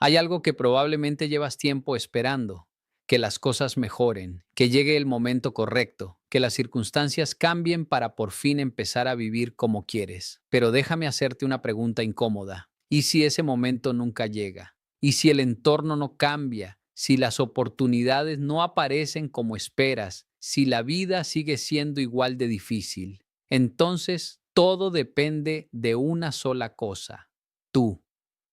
Hay algo que probablemente llevas tiempo esperando, que las cosas mejoren, que llegue el momento correcto, que las circunstancias cambien para por fin empezar a vivir como quieres. Pero déjame hacerte una pregunta incómoda. ¿Y si ese momento nunca llega? ¿Y si el entorno no cambia? ¿Si las oportunidades no aparecen como esperas? ¿Si la vida sigue siendo igual de difícil? Entonces, todo depende de una sola cosa: tú.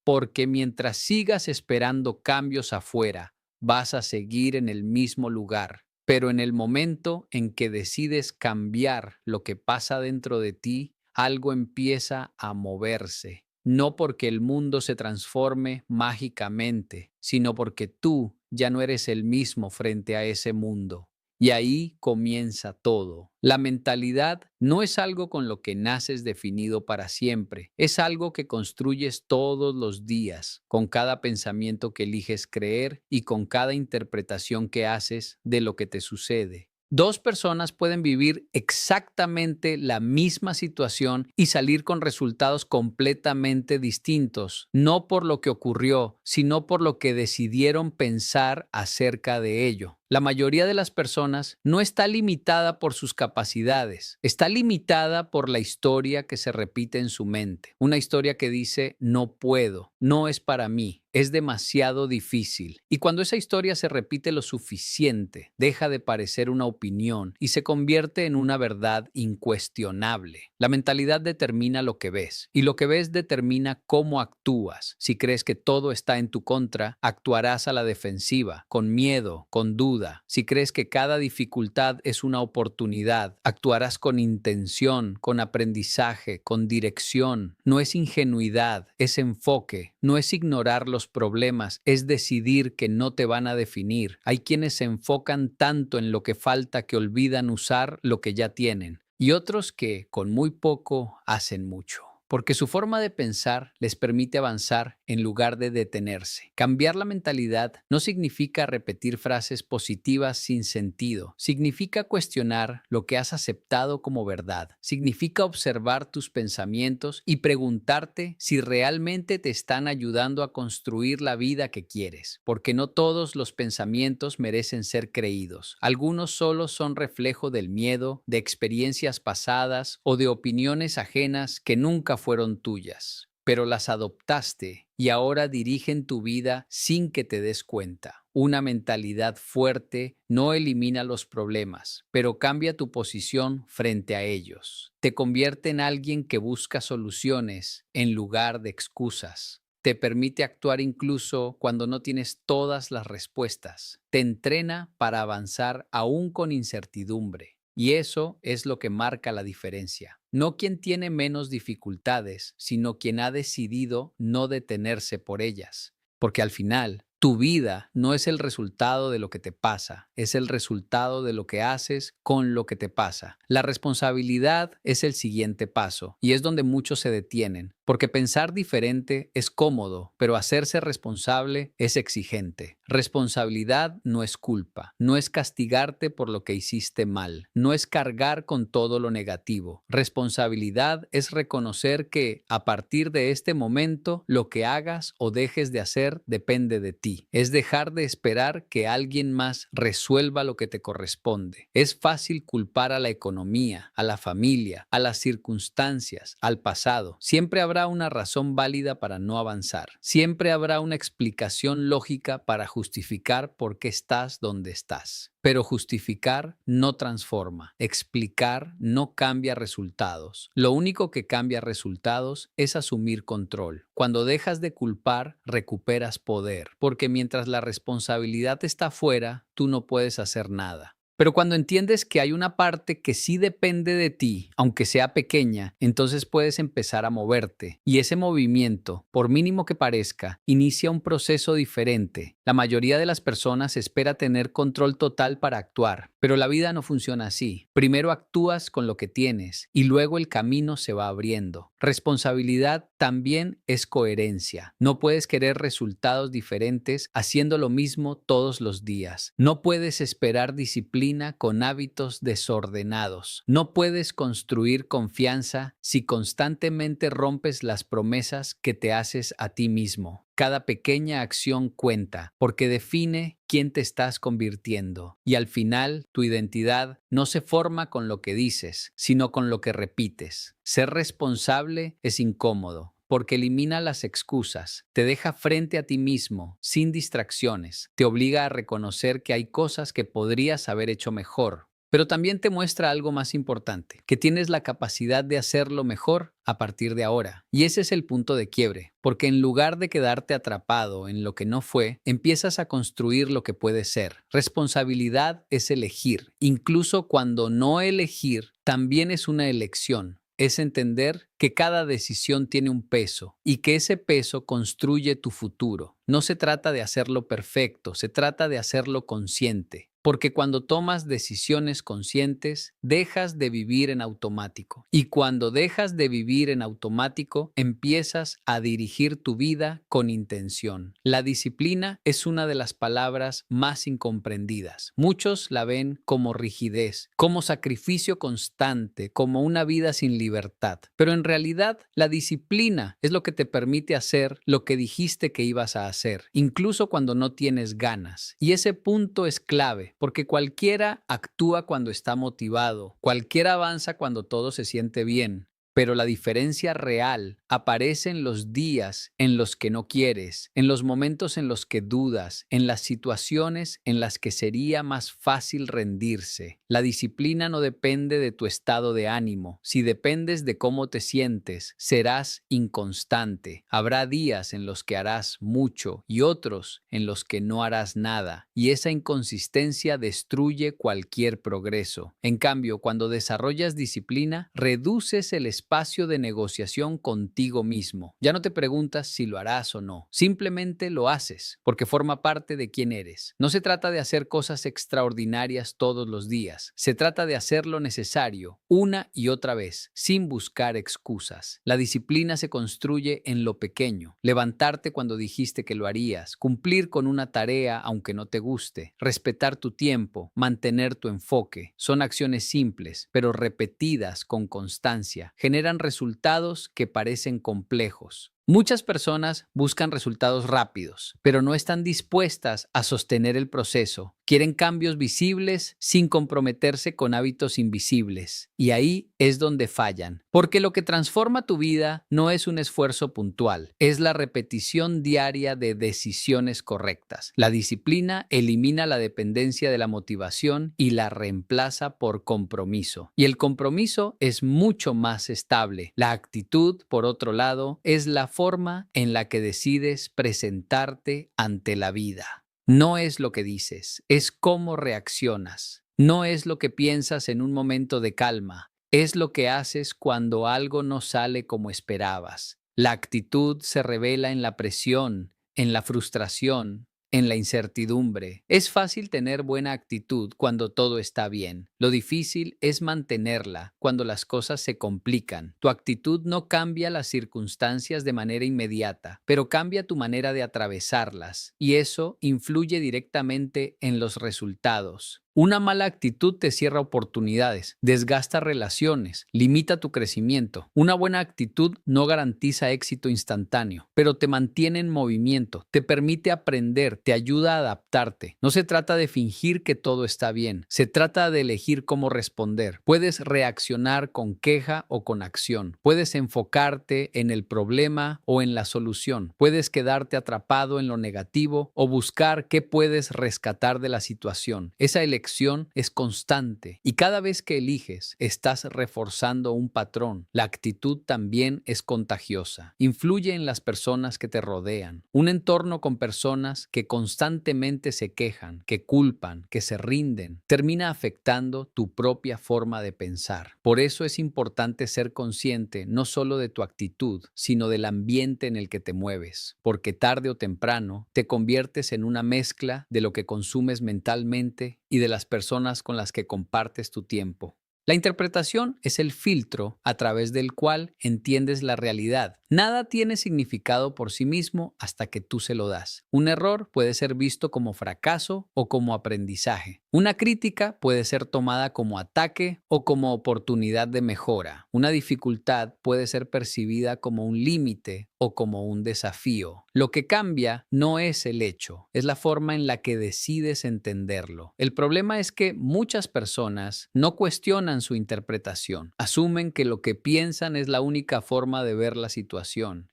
Porque mientras sigas esperando cambios afuera, vas a seguir en el mismo lugar. Pero en el momento en que decides cambiar lo que pasa dentro de ti, algo empieza a moverse. No porque el mundo se transforme mágicamente, sino porque tú ya no eres el mismo frente a ese mundo. Y ahí comienza todo. La mentalidad no es algo con lo que naces definido para siempre, es algo que construyes todos los días, con cada pensamiento que eliges creer y con cada interpretación que haces de lo que te sucede. Dos personas pueden vivir exactamente la misma situación y salir con resultados completamente distintos, no por lo que ocurrió, sino por lo que decidieron pensar acerca de ello. La mayoría de las personas no está limitada por sus capacidades, está limitada por la historia que se repite en su mente. Una historia que dice: no puedo, no es para mí, es demasiado difícil. Y cuando esa historia se repite lo suficiente, deja de parecer una opinión y se convierte en una verdad incuestionable. La mentalidad determina lo que ves y lo que ves determina cómo actúas. Si crees que todo está en tu contra, actuarás a la defensiva, con miedo, con duda. Si crees que cada dificultad es una oportunidad, actuarás con intención, con aprendizaje, con dirección. No es ingenuidad, es enfoque. No es ignorar los problemas, es decidir que no te van a definir. Hay quienes se enfocan tanto en lo que falta que olvidan usar lo que ya tienen. Y otros que, con muy poco, hacen mucho. Porque su forma de pensar les permite avanzar en lugar de detenerse. Cambiar la mentalidad no significa repetir frases positivas sin sentido. Significa cuestionar lo que has aceptado como verdad. Significa observar tus pensamientos y preguntarte si realmente te están ayudando a construir la vida que quieres. Porque no todos los pensamientos merecen ser creídos. Algunos solo son reflejo del miedo, de experiencias pasadas o de opiniones ajenas que nunca fueron tuyas, pero las adoptaste y ahora dirigen tu vida sin que te des cuenta. Una mentalidad fuerte no elimina los problemas, pero cambia tu posición frente a ellos. Te convierte en alguien que busca soluciones en lugar de excusas. Te permite actuar incluso cuando no tienes todas las respuestas. Te entrena para avanzar aún con incertidumbre. Y eso es lo que marca la diferencia. No quien tiene menos dificultades, sino quien ha decidido no detenerse por ellas. Porque al final, tu vida no es el resultado de lo que te pasa, es el resultado de lo que haces con lo que te pasa. La responsabilidad es el siguiente paso y es donde muchos se detienen, porque pensar diferente es cómodo, pero hacerse responsable es exigente. Responsabilidad no es culpa, no es castigarte por lo que hiciste mal, no es cargar con todo lo negativo. Responsabilidad es reconocer que a partir de este momento lo que hagas o dejes de hacer depende de ti. Es dejar de esperar que alguien más resuelva lo que te corresponde. Es fácil culpar a la economía, a la familia, a las circunstancias, al pasado. Siempre habrá una razón válida para no avanzar. Siempre habrá una explicación lógica para justificar por qué estás donde estás. Pero justificar no transforma, explicar no cambia resultados. Lo único que cambia resultados es asumir control. Cuando dejas de culpar, recuperas poder, porque mientras la responsabilidad está fuera, tú no puedes hacer nada. Pero cuando entiendes que hay una parte que sí depende de ti, aunque sea pequeña, entonces puedes empezar a moverte. Y ese movimiento, por mínimo que parezca, inicia un proceso diferente. La mayoría de las personas espera tener control total para actuar, pero la vida no funciona así. Primero actúas con lo que tienes y luego el camino se va abriendo. Responsabilidad también es coherencia. No puedes querer resultados diferentes haciendo lo mismo todos los días. No puedes esperar disciplina con hábitos desordenados. No puedes construir confianza si constantemente rompes las promesas que te haces a ti mismo. Cada pequeña acción cuenta porque define quién te estás convirtiendo. Y al final, tu identidad no se forma con lo que dices, sino con lo que repites. Ser responsable es incómodo porque elimina las excusas, te deja frente a ti mismo, sin distracciones, te obliga a reconocer que hay cosas que podrías haber hecho mejor. Pero también te muestra algo más importante, que tienes la capacidad de hacerlo mejor a partir de ahora. Y ese es el punto de quiebre, porque en lugar de quedarte atrapado en lo que no fue, empiezas a construir lo que puede ser. Responsabilidad es elegir, incluso cuando no elegir también es una elección. Es entender que cada decisión tiene un peso y que ese peso construye tu futuro. No se trata de hacerlo perfecto, se trata de hacerlo consciente. Porque cuando tomas decisiones conscientes, dejas de vivir en automático. Y cuando dejas de vivir en automático, empiezas a dirigir tu vida con intención. La disciplina es una de las palabras más incomprendidas. Muchos la ven como rigidez, como sacrificio constante, como una vida sin libertad. Pero en realidad, la disciplina es lo que te permite hacer lo que dijiste que ibas a hacer, incluso cuando no tienes ganas. Y ese punto es clave, porque cualquiera actúa cuando está motivado, cualquiera avanza cuando todo se siente bien. Pero la diferencia real aparece en los días en los que no quieres, en los momentos en los que dudas, en las situaciones en las que sería más fácil rendirse. La disciplina no depende de tu estado de ánimo. Si dependes de cómo te sientes, serás inconstante. Habrá días en los que harás mucho y otros en los que no harás nada. Y esa inconsistencia destruye cualquier progreso. En cambio, cuando desarrollas disciplina, reduces el espacio de negociación contigo mismo. Ya no te preguntas si lo harás o no. Simplemente lo haces, porque forma parte de quién eres. No se trata de hacer cosas extraordinarias todos los días. Se trata de hacer lo necesario, una y otra vez, sin buscar excusas. La disciplina se construye en lo pequeño. Levantarte cuando dijiste que lo harías, cumplir con una tarea aunque no te guste, respetar tu tiempo, mantener tu enfoque. Son acciones simples, pero repetidas con constancia. Generan resultados que parecen complejos. Muchas personas buscan resultados rápidos, pero no están dispuestas a sostener el proceso. Quieren cambios visibles sin comprometerse con hábitos invisibles. Y ahí es donde fallan. Porque lo que transforma tu vida no es un esfuerzo puntual, es la repetición diaria de decisiones correctas. La disciplina elimina la dependencia de la motivación y la reemplaza por compromiso. Y el compromiso es mucho más estable. La actitud, por otro lado, es la forma en la que decides presentarte ante la vida. No es lo que dices, es cómo reaccionas. No es lo que piensas en un momento de calma, es lo que haces cuando algo no sale como esperabas. La actitud se revela en la presión, en la frustración, en la incertidumbre. Es fácil tener buena actitud cuando todo está bien. Lo difícil es mantenerla cuando las cosas se complican. Tu actitud no cambia las circunstancias de manera inmediata, pero cambia tu manera de atravesarlas, y eso influye directamente en los resultados. Una mala actitud te cierra oportunidades, desgasta relaciones, limita tu crecimiento. Una buena actitud no garantiza éxito instantáneo, pero te mantiene en movimiento, te permite aprender, te ayuda a adaptarte. No se trata de fingir que todo está bien, se trata de elegir cómo responder. Puedes reaccionar con queja o con acción. Puedes enfocarte en el problema o en la solución. Puedes quedarte atrapado en lo negativo o buscar qué puedes rescatar de la situación. Esa elección es constante y cada vez que eliges estás reforzando un patrón. La actitud también es contagiosa. Influye en las personas que te rodean. Un entorno con personas que constantemente se quejan, que culpan, que se rinden, termina afectando tu propia forma de pensar. Por eso es importante ser consciente no solo de tu actitud, sino del ambiente en el que te mueves, porque tarde o temprano te conviertes en una mezcla de lo que consumes mentalmente y de las personas con las que compartes tu tiempo. La interpretación es el filtro a través del cual entiendes la realidad. Nada tiene significado por sí mismo hasta que tú se lo das. Un error puede ser visto como fracaso o como aprendizaje. Una crítica puede ser tomada como ataque o como oportunidad de mejora. Una dificultad puede ser percibida como un límite o como un desafío. Lo que cambia no es el hecho, es la forma en la que decides entenderlo. El problema es que muchas personas no cuestionan su interpretación, asumen que lo que piensan es la única forma de ver la situación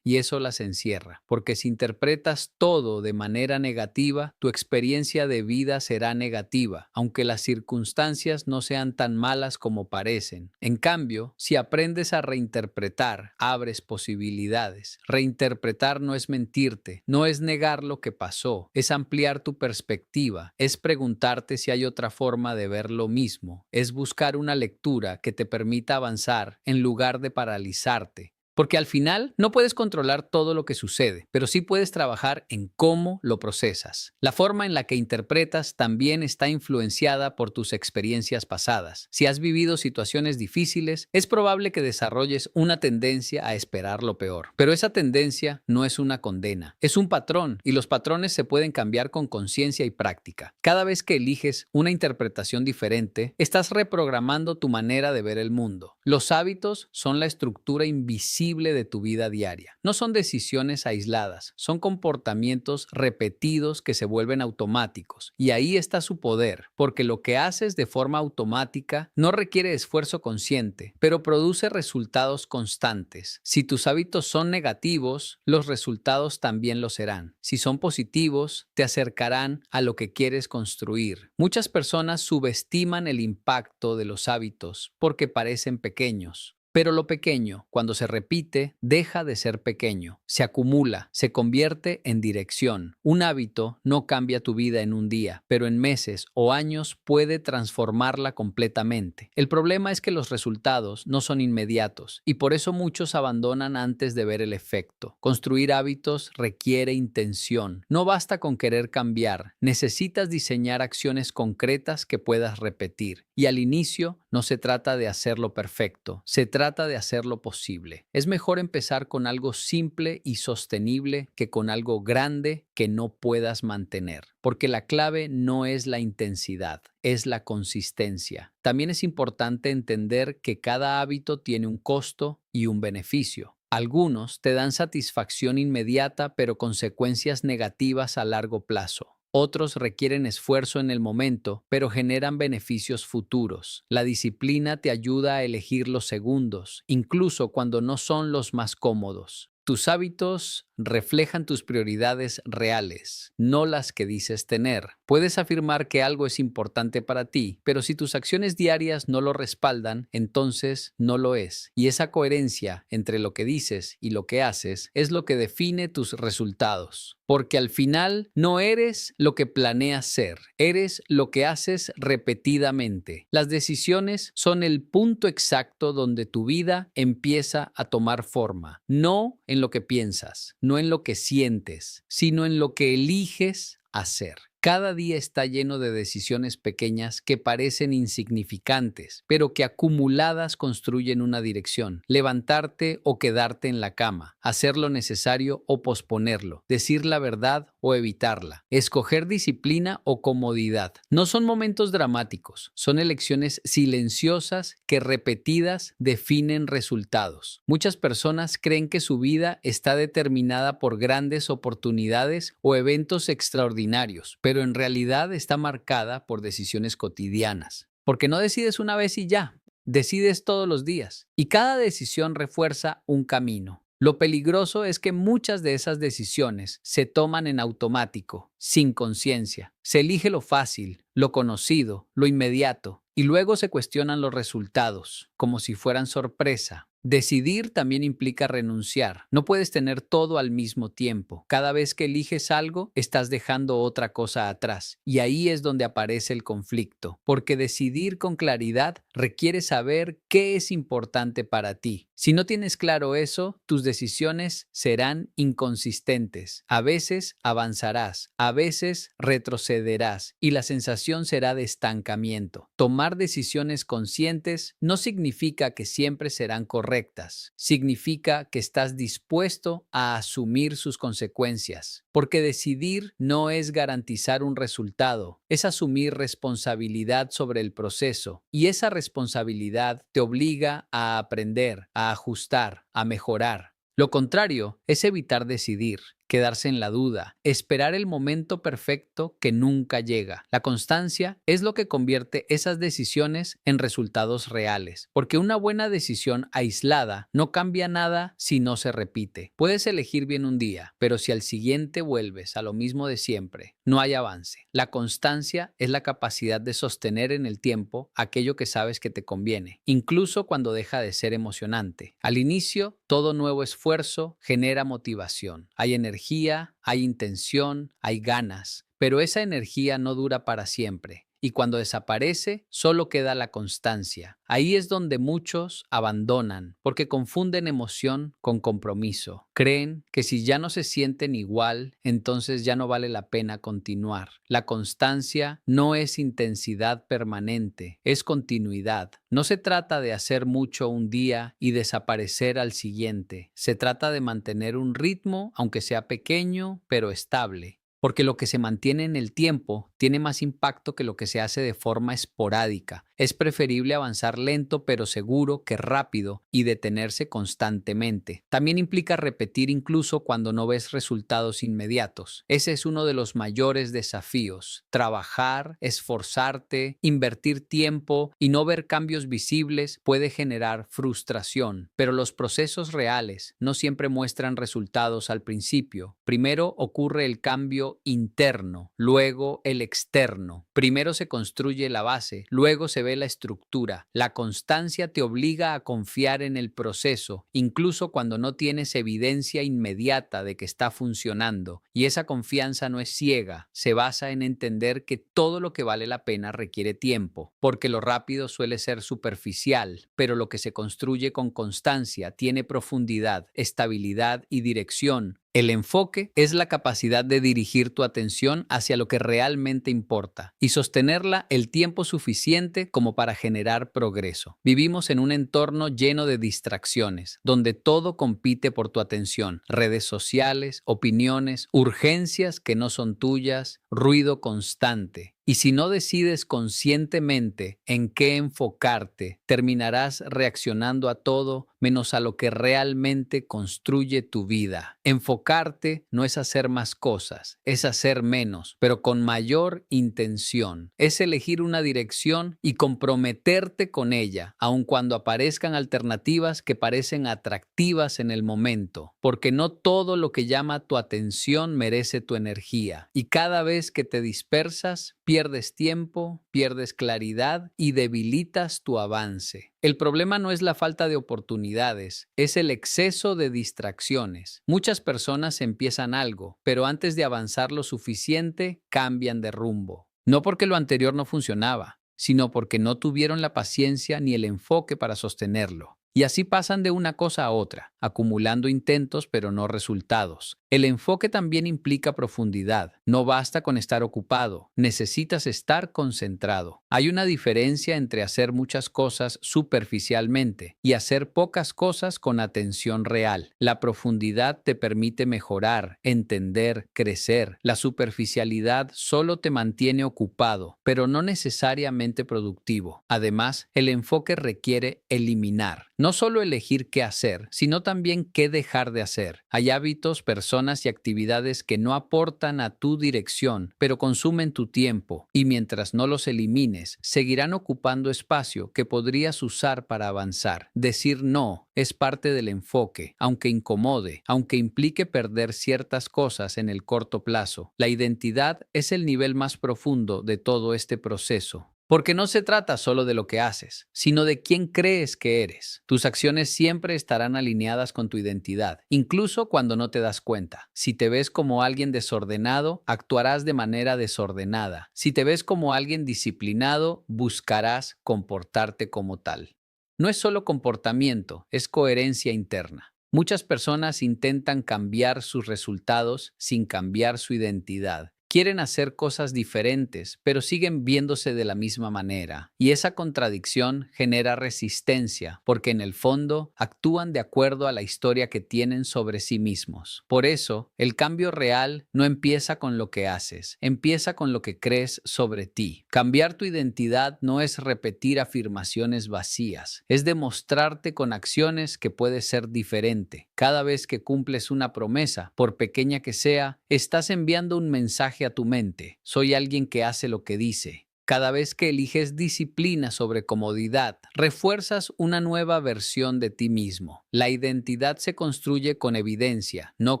y eso las encierra, porque si interpretas todo de manera negativa, tu experiencia de vida será negativa, aunque las circunstancias no sean tan malas como parecen. En cambio, si aprendes a reinterpretar, abres posibilidades. Reinterpretar no es mentirte, no es negar lo que pasó, es ampliar tu perspectiva, es preguntarte si hay otra forma de ver lo mismo, es buscar una lectura que te permita avanzar en lugar de paralizarte. Porque al final no puedes controlar todo lo que sucede, pero sí puedes trabajar en cómo lo procesas. La forma en la que interpretas también está influenciada por tus experiencias pasadas. Si has vivido situaciones difíciles, es probable que desarrolles una tendencia a esperar lo peor. Pero esa tendencia no es una condena, es un patrón y los patrones se pueden cambiar con conciencia y práctica. Cada vez que eliges una interpretación diferente, estás reprogramando tu manera de ver el mundo. Los hábitos son la estructura invisible de tu vida diaria. No son decisiones aisladas, son comportamientos repetidos que se vuelven automáticos. Y ahí está su poder, porque lo que haces de forma automática no requiere esfuerzo consciente, pero produce resultados constantes. Si tus hábitos son negativos, los resultados también lo serán. Si son positivos, te acercarán a lo que quieres construir. Muchas personas subestiman el impacto de los hábitos porque parecen pequeños. Pero lo pequeño, cuando se repite, deja de ser pequeño, se acumula, se convierte en dirección. Un hábito no cambia tu vida en un día, pero en meses o años puede transformarla completamente. El problema es que los resultados no son inmediatos y por eso muchos abandonan antes de ver el efecto. Construir hábitos requiere intención. No basta con querer cambiar, necesitas diseñar acciones concretas que puedas repetir. Y al inicio no se trata de hacerlo perfecto, se trata de hacerlo posible. Es mejor empezar con algo simple y sostenible que con algo grande que no puedas mantener, porque la clave no es la intensidad, es la consistencia. También es importante entender que cada hábito tiene un costo y un beneficio. Algunos te dan satisfacción inmediata, pero consecuencias negativas a largo plazo. Otros requieren esfuerzo en el momento, pero generan beneficios futuros. La disciplina te ayuda a elegir los segundos, incluso cuando no son los más cómodos. Tus hábitos reflejan tus prioridades reales, no las que dices tener. Puedes afirmar que algo es importante para ti, pero si tus acciones diarias no lo respaldan, entonces no lo es. Y esa coherencia entre lo que dices y lo que haces es lo que define tus resultados. Porque al final no eres lo que planeas ser, eres lo que haces repetidamente. Las decisiones son el punto exacto donde tu vida empieza a tomar forma, no en lo que piensas, no en lo que sientes, sino en lo que eliges hacer. Cada día está lleno de decisiones pequeñas que parecen insignificantes, pero que acumuladas construyen una dirección. Levantarte o quedarte en la cama, hacer lo necesario o posponerlo, decir la verdad o evitarla, escoger disciplina o comodidad. No son momentos dramáticos, son elecciones silenciosas que repetidas definen resultados. Muchas personas creen que su vida está determinada por grandes oportunidades o eventos extraordinarios, pero en realidad está marcada por decisiones cotidianas. Porque no decides una vez y ya, decides todos los días. Y cada decisión refuerza un camino. Lo peligroso es que muchas de esas decisiones se toman en automático, sin conciencia. Se elige lo fácil, lo conocido, lo inmediato, y luego se cuestionan los resultados, como si fueran sorpresa. Decidir también implica renunciar. No puedes tener todo al mismo tiempo. Cada vez que eliges algo, estás dejando otra cosa atrás. Y ahí es donde aparece el conflicto. Porque decidir con claridad requiere saber qué es importante para ti. Si no tienes claro eso, tus decisiones serán inconsistentes. A veces avanzarás, a veces retrocederás y la sensación será de estancamiento. Tomar tomar decisiones conscientes no significa que siempre serán correctas. Significa que estás dispuesto a asumir sus consecuencias. Porque decidir no es garantizar un resultado, es asumir responsabilidad sobre el proceso. Y esa responsabilidad te obliga a aprender, a ajustar, a mejorar. Lo contrario es evitar decidir, quedarse en la duda, esperar el momento perfecto que nunca llega. La constancia es lo que convierte esas decisiones en resultados reales, porque una buena decisión aislada no cambia nada si no se repite. Puedes elegir bien un día, pero si al siguiente vuelves a lo mismo de siempre, no hay avance. La constancia es la capacidad de sostener en el tiempo aquello que sabes que te conviene, incluso cuando deja de ser emocionante. Al inicio, todo nuevo esfuerzo genera motivación. Hay energía, hay intención, hay ganas, pero esa energía no dura para siempre. Y cuando desaparece, solo queda la constancia. Ahí es donde muchos abandonan, porque confunden emoción con compromiso. Creen que si ya no se sienten igual, entonces ya no vale la pena continuar. La constancia no es intensidad permanente, es continuidad. No se trata de hacer mucho un día y desaparecer al siguiente. Se trata de mantener un ritmo, aunque sea pequeño, pero estable. Porque lo que se mantiene en el tiempo tiene más impacto que lo que se hace de forma esporádica. Es preferible avanzar lento pero seguro que rápido y detenerse constantemente. También implica repetir incluso cuando no ves resultados inmediatos. Ese es uno de los mayores desafíos. Trabajar, esforzarte, invertir tiempo y no ver cambios visibles puede generar frustración. Pero los procesos reales no siempre muestran resultados al principio. Primero ocurre el cambio interno, luego el externo. Primero se construye la base, luego se ve la estructura. La constancia te obliga a confiar en el proceso, incluso cuando no tienes evidencia inmediata de que está funcionando. Y esa confianza no es ciega, se basa en entender que todo lo que vale la pena requiere tiempo, porque lo rápido suele ser superficial, pero lo que se construye con constancia tiene profundidad, estabilidad y dirección. El enfoque es la capacidad de dirigir tu atención hacia lo que realmente importa y sostenerla el tiempo suficiente como para generar progreso. Vivimos en un entorno lleno de distracciones, donde todo compite por tu atención. Redes sociales, opiniones, urgencias que no son tuyas, ruido constante. Y si no decides conscientemente en qué enfocarte, terminarás reaccionando a todo menos a lo que realmente construye tu vida. Enfocarte no es hacer más cosas, es hacer menos, pero con mayor intención. Es elegir una dirección y comprometerte con ella, aun cuando aparezcan alternativas que parecen atractivas en el momento, porque no todo lo que llama tu atención merece tu energía. Y cada vez que te dispersas, pierdes tiempo, pierdes claridad y debilitas tu avance. El problema no es la falta de oportunidades, es el exceso de distracciones. Muchas personas empiezan algo, pero antes de avanzar lo suficiente, cambian de rumbo. No porque lo anterior no funcionaba, sino porque no tuvieron la paciencia ni el enfoque para sostenerlo. Y así pasan de una cosa a otra, acumulando intentos pero no resultados. El enfoque también implica profundidad. No basta con estar ocupado, necesitas estar concentrado. Hay una diferencia entre hacer muchas cosas superficialmente y hacer pocas cosas con atención real. La profundidad te permite mejorar, entender, crecer. La superficialidad solo te mantiene ocupado, pero no necesariamente productivo. Además, el enfoque requiere eliminar. No solo elegir qué hacer, sino también qué dejar de hacer. Hay hábitos, personas y actividades que no aportan a tu dirección, pero consumen tu tiempo, y mientras no los elimines, seguirán ocupando espacio que podrías usar para avanzar. Decir no es parte del enfoque, aunque incomode, aunque implique perder ciertas cosas en el corto plazo. La identidad es el nivel más profundo de todo este proceso. Porque no se trata solo de lo que haces, sino de quién crees que eres. Tus acciones siempre estarán alineadas con tu identidad, incluso cuando no te das cuenta. Si te ves como alguien desordenado, actuarás de manera desordenada. Si te ves como alguien disciplinado, buscarás comportarte como tal. No es solo comportamiento, es coherencia interna. Muchas personas intentan cambiar sus resultados sin cambiar su identidad. quieren hacer cosas diferentes, pero siguen viéndose de la misma manera. Y esa contradicción genera resistencia, porque en el fondo actúan de acuerdo a la historia que tienen sobre sí mismos. Por eso, el cambio real no empieza con lo que haces, empieza con lo que crees sobre ti. Cambiar tu identidad no es repetir afirmaciones vacías, es demostrarte con acciones que puedes ser diferente. Cada vez que cumples una promesa, por pequeña que sea, estás enviando un mensaje a tu mente. Soy alguien que hace lo que dice. Cada vez que eliges disciplina sobre comodidad, refuerzas una nueva versión de ti mismo. La identidad se construye con evidencia, no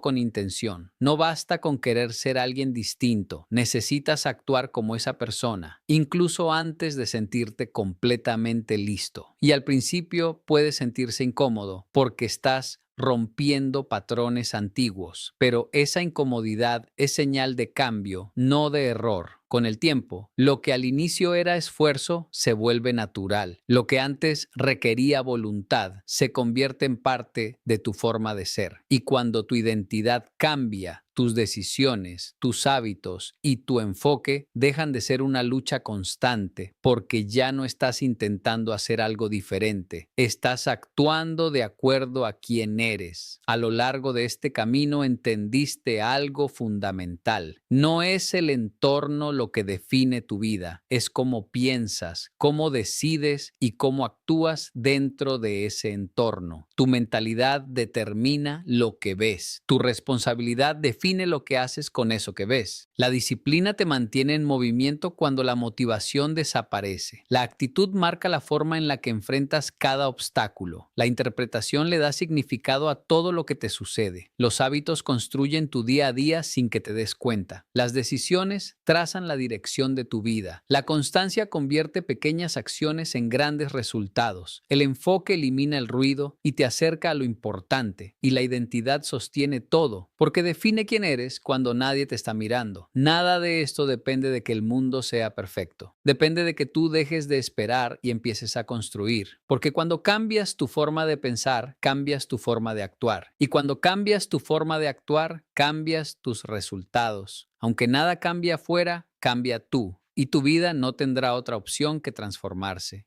con intención. No basta con querer ser alguien distinto, necesitas actuar como esa persona, incluso antes de sentirte completamente listo. Y al principio puede sentirse incómodo porque estás rompiendo patrones antiguos, pero esa incomodidad es señal de cambio, no de error. Con el tiempo, lo que al inicio era esfuerzo se vuelve natural. Lo que antes requería voluntad se convierte en parte de tu forma de ser. Y cuando tu identidad cambia, tus decisiones, tus hábitos y tu enfoque dejan de ser una lucha constante porque ya no estás intentando hacer algo diferente. Estás actuando de acuerdo a quién eres. A lo largo de este camino entendiste algo fundamental. No es el entorno lo que define tu vida, es cómo piensas, cómo decides y cómo actúas dentro de ese entorno. Tu mentalidad determina lo que ves. Tu responsabilidad define lo que haces con eso que ves. La disciplina te mantiene en movimiento cuando la motivación desaparece. La actitud marca la forma en la que enfrentas cada obstáculo. La interpretación le da significado a todo lo que te sucede. Los hábitos construyen tu día a día sin que te des cuenta. Las decisiones trazan la dirección de tu vida. La constancia convierte pequeñas acciones en grandes resultados. El enfoque elimina el ruido y te acerca a lo importante. Y la identidad sostiene todo, porque define quién eres cuando nadie te está mirando. Nada de esto depende de que el mundo sea perfecto. Depende de que tú dejes de esperar y empieces a construir. Porque cuando cambias tu forma de pensar, cambias tu forma de actuar. Y cuando cambias tu forma de actuar, cambias tus resultados. Aunque nada cambie afuera, cambia tú. Y tu vida no tendrá otra opción que transformarse.